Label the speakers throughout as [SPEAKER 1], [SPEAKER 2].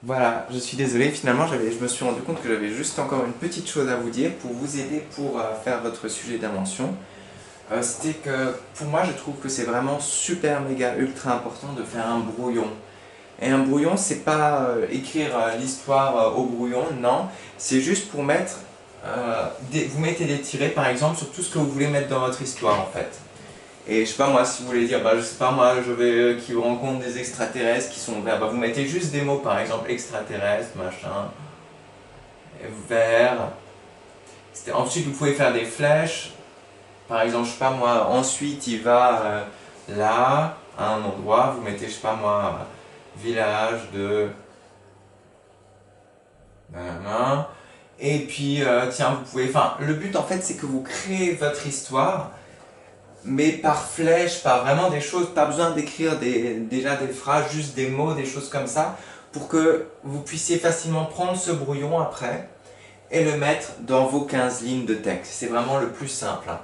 [SPEAKER 1] Voilà, je suis désolé, finalement je me suis rendu compte que j'avais juste encore une petite chose à vous dire pour vous aider pour faire votre sujet d'invention. C'était que pour moi je trouve que c'est vraiment super méga ultra important de faire un brouillon. Et un brouillon c'est pas écrire l'histoire au brouillon, non, c'est juste pour mettre, vous mettez des tirets par exemple sur tout ce que vous voulez mettre dans votre histoire en fait. Et je sais pas moi, si vous voulez dire, bah je sais pas moi, je vais qui rencontre des extraterrestres qui sont verts, bah vous mettez juste des mots par exemple extraterrestre, machin, vert. Ensuite vous pouvez faire des flèches, par exemple je sais pas moi, ensuite il va là, à un endroit, vous mettez je sais pas moi, village de nanana. Et puis tiens vous pouvez, enfin le but en fait c'est que vous créez votre histoire mais par flèche, par vraiment des choses, pas besoin d'écrire déjà des phrases, juste des mots, des choses comme ça, pour que vous puissiez facilement prendre ce brouillon après et le mettre dans vos 15 lignes de texte. C'est vraiment le plus simple, hein.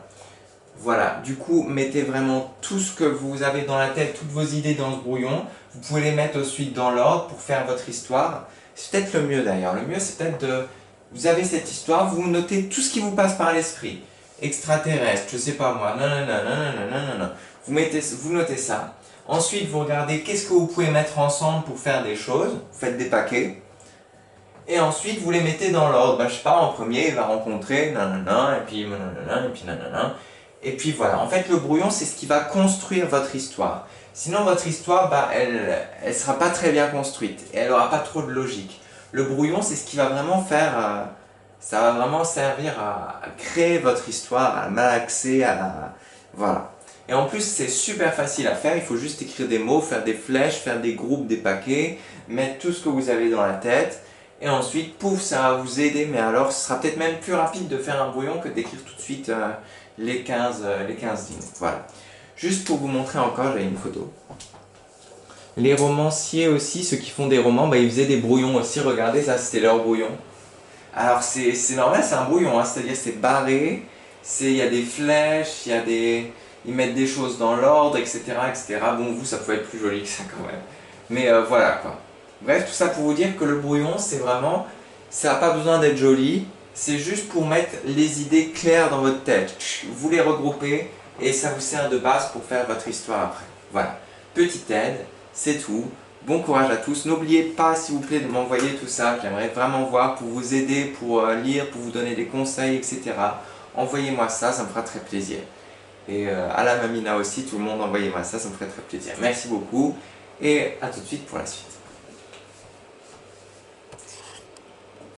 [SPEAKER 1] Voilà, du coup, mettez vraiment tout ce que vous avez dans la tête, toutes vos idées dans ce brouillon. Vous pouvez les mettre ensuite dans l'ordre pour faire votre histoire. C'est peut-être le mieux d'ailleurs. Le mieux, c'est peut-être de... Vous avez cette histoire, vous notez tout ce qui vous passe par l'esprit. Extraterrestre, je sais pas moi, nanana, nanana, nanana. Vous notez ça. Ensuite, vous regardez qu'est-ce que vous pouvez mettre ensemble pour faire des choses. Vous faites des paquets. Et ensuite, vous les mettez dans l'ordre. Bah, je sais pas, en premier, il va rencontrer nanana, et puis nanana, et puis nanana. Et puis voilà. En fait, le brouillon, c'est ce qui va construire votre histoire. Sinon, votre histoire, bah, elle sera pas très bien construite. Et elle aura pas trop de logique. Le brouillon, c'est ce qui va vraiment faire... ça va vraiment servir à créer votre histoire, à malaxer, voilà. Et en plus, c'est super facile à faire. Il faut juste écrire des mots, faire des flèches, faire des groupes, des paquets, mettre tout ce que vous avez dans la tête. Et ensuite, pouf, ça va vous aider. Mais alors, ce sera peut-être même plus rapide de faire un brouillon que d'écrire tout de suite les 15 lignes. Voilà. Juste pour vous montrer encore, j'avais une photo. Les romanciers aussi, ceux qui font des romans, bah, ils faisaient des brouillons aussi. Regardez, ça, c'était leur brouillon. Alors c'est normal, c'est un brouillon, hein, c'est-à-dire c'est barré, il y a des flèches, ils mettent des choses dans l'ordre, etc., etc. Bon, vous, ça pouvait être plus joli que ça quand même. Mais voilà quoi. Bref, tout ça pour vous dire que le brouillon, c'est vraiment, ça n'a pas besoin d'être joli, c'est juste pour mettre les idées claires dans votre tête. Vous les regroupez et ça vous sert de base pour faire votre histoire après. Voilà. Petite aide, c'est tout. Bon courage à tous. N'oubliez pas, s'il vous plaît, de m'envoyer tout ça. J'aimerais vraiment voir pour vous aider, pour lire, pour vous donner des conseils, etc. Envoyez-moi ça, ça me fera très plaisir. Et à la Mamina aussi, tout le monde, envoyez-moi ça, ça me ferait très plaisir. Merci beaucoup et à tout de suite pour la suite.